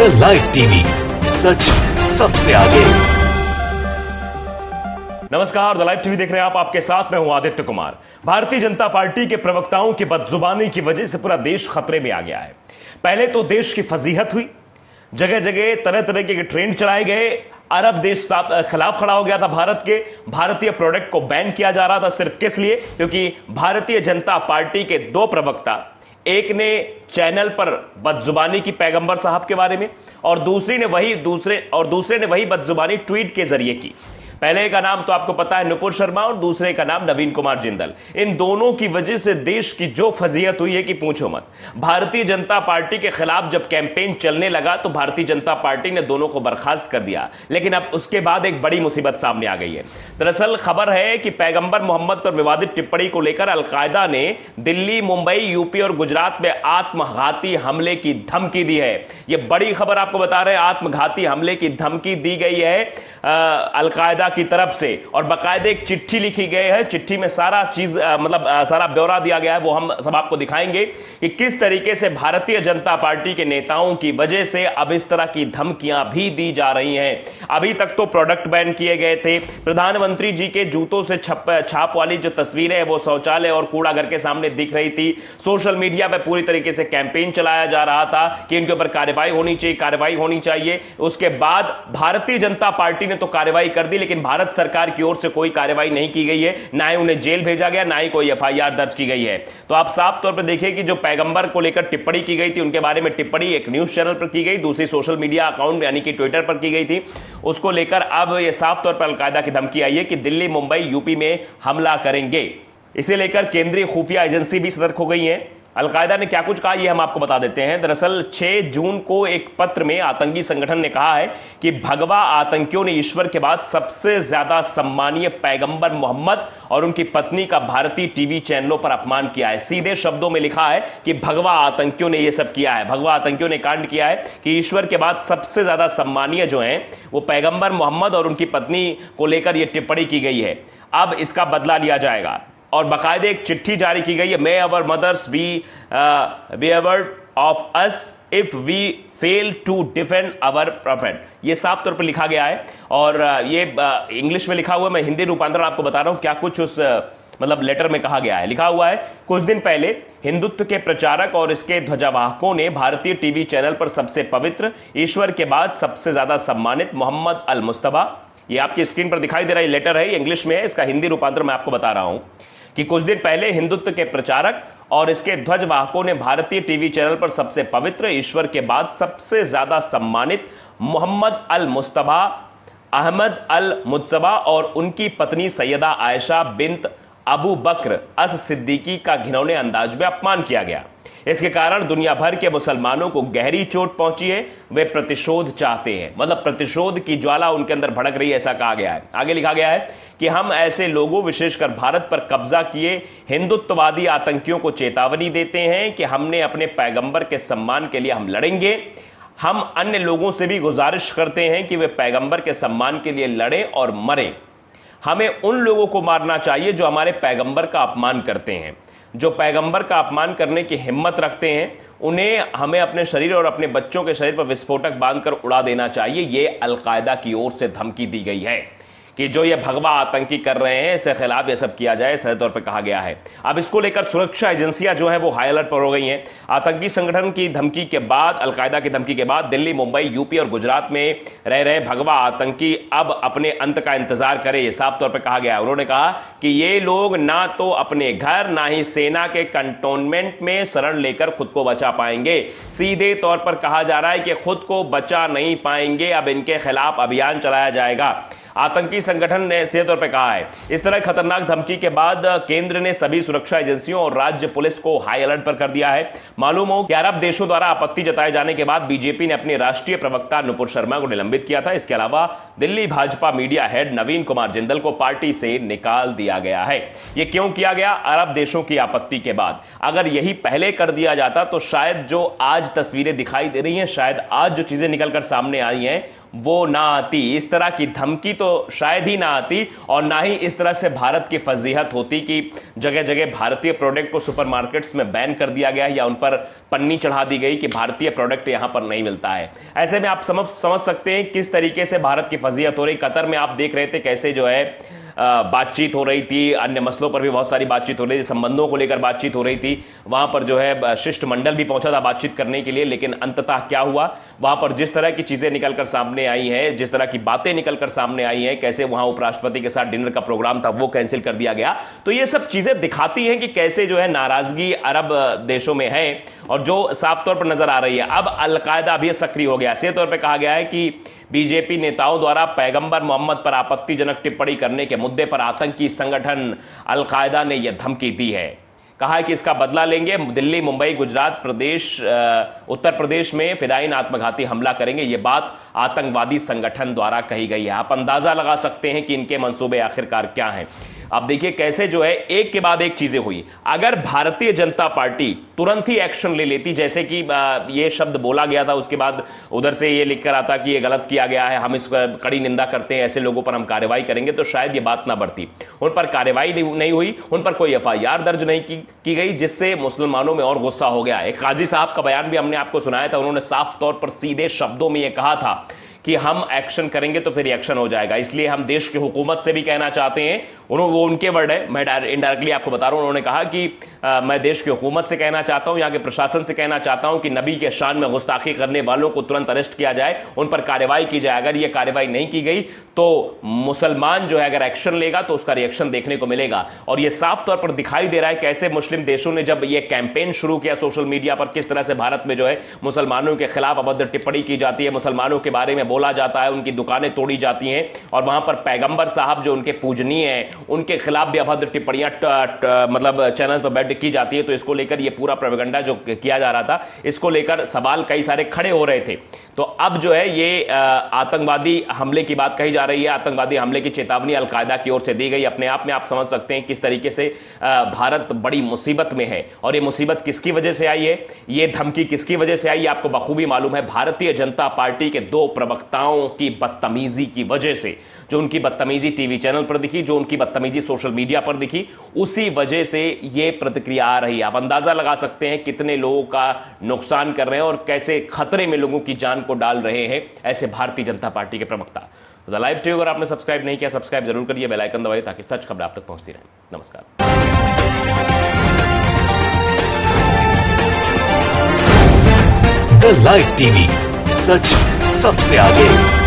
The live TV, सच सबसे आगे। नमस्कार, द लाइव टीवी देख रहे हैं आप। आपके साथ मैं हूं आदित्य कुमार। भारतीय जनता पार्टी के प्रवक्ताओं की बदजुबानी की वजह से पूरा देश खतरे में आ गया है। पहले तो देश की फजीहत हुई, जगह जगह तरह तरह के ट्रेंड चलाए गए, अरब देश खिलाफ खड़ा हो गया था भारत के। भारतीय प्रोडक्ट को बैन किया जा रहा था सिर्फ किस लिए? क्योंकि भारतीय जनता पार्टी के दो प्रवक्ता, एक ने चैनल पर बदजुबानी की पैगंबर साहब के बारे में और दूसरे ने वही बदजुबानी ट्वीट के जरिए की। पहले का नाम तो आपको पता है नुपुर शर्मा और दूसरे का नाम नवीन कुमार जिंदल। इन दोनों की वजह से देश की जो फजीहत हुई है कि पूछो मत। भारतीय जनता पार्टी के खिलाफ जब कैंपेन चलने लगा तो भारतीय जनता पार्टी ने दोनों को बर्खास्त कर दिया, लेकिन अब उसके बाद एक बड़ी मुसीबत सामने आ गई है। दरअसल खबर है कि पैगंबर मोहम्मद पर विवादित टिप्पणी को लेकर अलकायदा ने दिल्ली, मुंबई, यूपी और गुजरात में आत्मघाती हमले की धमकी दी है। यह बड़ी खबर आपको बता रहे हैं। आत्मघाती हमले की धमकी दी गई है अलकायदा की तरफ से और बाकायदे एक चिट्ठी लिखी गई है। चिट्ठी में सारा चीज सारा ब्यौरा दिया गया है। वो हम सब आपको दिखाएंगे कि किस तरीके से भारतीय जनता पार्टी के नेताओं की वजह से अब इस तरह की धमकियां भी दी जा रही हैं। अभी तक तो प्रोडक्ट बैन किए गए थे। प्रधानमंत्री जी के जूतों से छाप वाली जो तस्वीरें हैं वो शौचालय और कूड़ा घर के सामने दिख रही थी। सोशल मीडिया पर पूरी तरीके से कैंपेन चलाया जा रहा था कि इनके ऊपर कार्रवाई होनी चाहिए। उसके बाद भारतीय जनता पार्टी ने तो कार्रवाई कर दी, लेकिन भारत सरकार की ओर से कोई कार्रवाई नहीं की गई है, ना ही उन्हें जेल भेजा गया, ना ही कोई एफआईआर दर्ज की गई है। तो आप साफ तौर पर देखिए कि जो पैगंबर को लेकर टिप्पणी की गई थी, उनके बारे में टिप्पणी एक न्यूज चैनल पर की गई, दूसरी सोशल मीडिया अकाउंट यानी कि ट्विटर पर की गई थी। उसको लेकर अब यह साफ तौर पर अलकायदा की धमकी आई है कि दिल्ली, मुंबई, यूपी में हमला करेंगे। इसे लेकर केंद्रीय खुफिया एजेंसी भी सतर्क हो गई है। अलकायदा ने क्या कुछ कहा यह हम आपको बता देते हैं। दरअसल 6 जून को एक पत्र में आतंकी संगठन ने कहा है कि भगवा आतंकियों ने ईश्वर के बाद सबसे ज्यादा सम्मानीय पैगंबर मोहम्मद और उनकी पत्नी का भारतीय टीवी चैनलों पर अपमान किया है। सीधे शब्दों में लिखा है कि भगवा आतंकियों ने यह सब किया है। भगवा आतंकियों ने कांड किया है कि ईश्वर के बाद सबसे ज्यादा सम्मानीय जो है वो पैगंबर मोहम्मद और उनकी पत्नी को लेकर यह टिप्पणी की गई है। अब इसका बदला लिया जाएगा और बाकायदे एक चिट्ठी जारी की गई है। May our mothers be awed of us if we fail to defend our profit. ये साफ तौर पर लिखा गया है और ये इंग्लिश में लिखा हुआ है। मैं हिंदी रूपांतरण आपको बता रहा हूं क्या कुछ उस लेटर में कहा गया है। लिखा हुआ है, कुछ दिन पहले हिंदुत्व के प्रचारक और इसके ध्वजावाहकों ने भारतीय टीवी चैनल पर सबसे पवित्र, ईश्वर के बाद सबसे ज्यादा सम्मानित मोहम्मद अल मुस्तफा, ये आपकी स्क्रीन पर दिखाई दे रहा है लेटर है, ये इंग्लिश में है, इसका हिंदी रूपांतरण मैं आपको बता रहा हूं कि कुछ दिन पहले हिंदुत्व के प्रचारक और इसके ध्वजवाहकों ने भारतीय टीवी चैनल पर सबसे पवित्र, ईश्वर के बाद सबसे ज्यादा सम्मानित मोहम्मद अल मुस्तफा, अहमद अल मुत्तबा और उनकी पत्नी सैयदा आयशा बिन्त अबू बकर अस सिद्दीकी का घिनौने अंदाज में अपमान किया गया। इसके कारण दुनिया भर के मुसलमानों को गहरी चोट पहुंची है। वे प्रतिशोध चाहते हैं, प्रतिशोध की ज्वाला उनके अंदर भड़क रही है, ऐसा कहा गया है। आगे लिखा गया है कि हम ऐसे लोगों, विशेषकर भारत पर कब्जा किए हिंदुत्ववादी आतंकियों को चेतावनी देते हैं कि हमने अपने पैगंबर के सम्मान के लिए हम लड़ेंगे। हम अन्य लोगों से भी गुजारिश करते हैं कि वे पैगंबर के सम्मान के लिए लड़ें और मरें। हमें उन लोगों को मारना चाहिए जो हमारे पैगंबर का अपमान करते हैं, जो पैगंबर का अपमान करने की हिम्मत रखते हैं। उन्हें हमें अपने शरीर और अपने बच्चों के शरीर पर विस्फोटक बांधकर उड़ा देना चाहिए। यह अलकायदा की ओर से धमकी दी गई है कि जो ये भगवा आतंकी कर रहे हैं इसके खिलाफ ये सब किया जाए, सही तौर पर कहा गया है। अब इसको लेकर सुरक्षा एजेंसियां जो है वो हाई अलर्ट पर हो गई हैं। आतंकी संगठन की धमकी के बाद, अलकायदा की धमकी के बाद दिल्ली, मुंबई, यूपी और गुजरात में रह रहे भगवा आतंकी अब अपने अंत का इंतजार करें, ये साफ तौर पर कहा गया है। उन्होंने कहा कि ये लोग ना तो अपने घर, ना ही सेना के कंटोनमेंट में शरण लेकर खुद को बचा पाएंगे। सीधे तौर पर कहा जा रहा है कि खुद को बचा नहीं पाएंगे, अब इनके खिलाफ अभियान चलाया जाएगा। आतंकी संगठन ने सीधे तौर पर कहा है। इस तरह खतरनाक धमकी के बाद केंद्र ने सभी सुरक्षा एजेंसियों और राज्य पुलिस को हाई अलर्ट पर कर दिया है। मालूम हो कि अरब देशों द्वारा आपत्ति जताए जाने के बाद बीजेपी ने अपने राष्ट्रीय प्रवक्ता नुपुर शर्मा को निलंबित किया था। इसके अलावा दिल्ली भाजपा मीडिया हेड नवीन कुमार जिंदल को पार्टी से निकाल दिया गया है। यह क्यों किया गया? अरब देशों की आपत्ति के बाद। अगर यही पहले कर दिया जाता तो शायद जो आज तस्वीरें दिखाई दे रही हैं, शायद आज जो चीजें निकलकर सामने आई हैं वो ना आती, इस तरह की धमकी तो शायद ही ना आती, और ना ही इस तरह से भारत की फजीहत होती कि जगह जगह भारतीय प्रोडक्ट को सुपरमार्केट्स में बैन कर दिया गया या उन पर पन्नी चढ़ा दी गई कि भारतीय प्रोडक्ट यहां पर नहीं मिलता है। ऐसे में आप समझ सकते हैं किस तरीके से भारत की फजीहत हो रही। कतर में आप देख रहे थे कैसे जो है बातचीत हो रही थी, अन्य मसलों पर भी बहुत सारी बातचीत हो रही थी, संबंधों को लेकर बातचीत हो रही थी। वहां पर जो है शिष्टमंडल भी पहुंचा था बातचीत करने के लिए, लेकिन अंततः क्या हुआ, वहां पर जिस तरह की चीजें निकलकर सामने आई हैं, जिस तरह की बातें निकलकर सामने आई हैं, कैसे वहां उपराष्ट्रपति के साथ डिनर का प्रोग्राम था वो कैंसिल कर दिया गया। तो ये सब चीजें दिखाती हैं कि कैसे जो है नाराजगी अरब देशों में है और जो साफ तौर पर नजर आ रही है। अब अलकायदा भी सक्रिय हो गया। सीधे तौर पर कहा गया है कि बीजेपी नेताओं द्वारा पैगंबर मोहम्मद पर आपत्तिजनक टिप्पणी करने के मुद्दे पर आतंकी संगठन अलकायदा ने यह धमकी दी है। कहा है कि इसका बदला लेंगे, दिल्ली, मुंबई, गुजरात, उत्तर प्रदेश में फिदायीन आत्मघाती हमला करेंगे। यह बात आतंकवादी संगठन द्वारा कही गई है। आप अंदाजा लगा सकते हैं कि इनके मंसूबे आखिरकार क्या हैं। अब देखिए कैसे जो है एक के बाद एक चीजें हुई। अगर भारतीय जनता पार्टी तुरंत ही एक्शन ले लेती, जैसे कि ये शब्द बोला गया था, उसके बाद उधर से ये लिखकर आता कि ये गलत किया गया है, हम इसका कड़ी निंदा करते हैं, ऐसे लोगों पर हम कार्रवाई करेंगे, तो शायद ये बात ना बढ़ती। उन पर कार्रवाई नहीं हुई, उन पर कोई एफआईआर दर्ज नहीं की गई, जिससे मुसलमानों में और गुस्सा हो गया। एक काजी साहब का बयान भी हमने आपको सुनाया था। उन्होंने साफ तौर पर सीधे शब्दों में यह कहा था कि हम एक्शन करेंगे तो फिर एक्शन हो जाएगा। इसलिए हम देश की हुकूमत से भी कहना चाहते हैं, वो उनके वर्ड है, मैं इनडायरेक्टली आपको बता रहा हूं। उन्होंने कहा कि मैं देश की हुकूमत से कहना चाहता हूं, यहाँ के प्रशासन से कहना चाहता हूं कि नबी के शान में गुस्ताखी करने वालों को तुरंत अरेस्ट किया जाए, उन पर कार्रवाई की जाए। अगर ये कार्रवाई नहीं की गई तो मुसलमान जो है अगर एक्शन लेगा तो उसका रिएक्शन देखने को मिलेगा। और ये साफ तौर पर दिखाई दे रहा है कैसे मुस्लिम देशों ने जब ये कैंपेन शुरू किया सोशल मीडिया पर, किस तरह से भारत में जो है मुसलमानों के खिलाफ अभद्र टिप्पणी की जाती है, मुसलमानों के बारे में बोला जाता है, उनकी दुकानें तोड़ी जाती हैं, और वहां पर पैगंबर साहब जो उनके पूजनीय हैं उनके खिलाफ भी अभद्र टिप्पणियां मतलब चैनल पर बैठ की जाती है। तो इसको लेकर ये पूरा प्रोपेगेंडा जो किया जा रहा था, इसको लेकर सवाल कई सारे खड़े हो रहे थे। तो अब जो है ये आतंकवादी हमले की बात कही जा रही है। आतंकवादी हमले की चेतावनी अलकायदा की ओर से दी गई। अपने आप में आप समझ सकते हैं किस तरीके से भारत बड़ी मुसीबत में है। और ये मुसीबत किसकी वजह से आई है, ये धमकी किसकी वजह से आई, आपको बखूबी मालूम है। भारतीय जनता पार्टी के दो प्रवक्ताओं की बदतमीजी की वजह से, जो उनकी बदतमीजी टीवी चैनल पर दिखी, जो उनकी बदतमीजी सोशल मीडिया पर दिखी, उसी वजह से ये प्रतिक्रिया आ रही है। आप अंदाजा लगा सकते हैं कितने लोगों का नुकसान कर रहे हैं और कैसे खतरे में लोगों की जान को डाल रहे हैं ऐसे भारतीय जनता पार्टी के प्रवक्ता। तो द लाइव टीवी अगर आपने सब्सक्राइब नहीं किया, सब्सक्राइब जरूर करिए, बेल आइकन दबाइए ताकि सच खबर आप तक पहुंचती रहे। नमस्कार। द लाइव टीवी, सच सबसे आगे।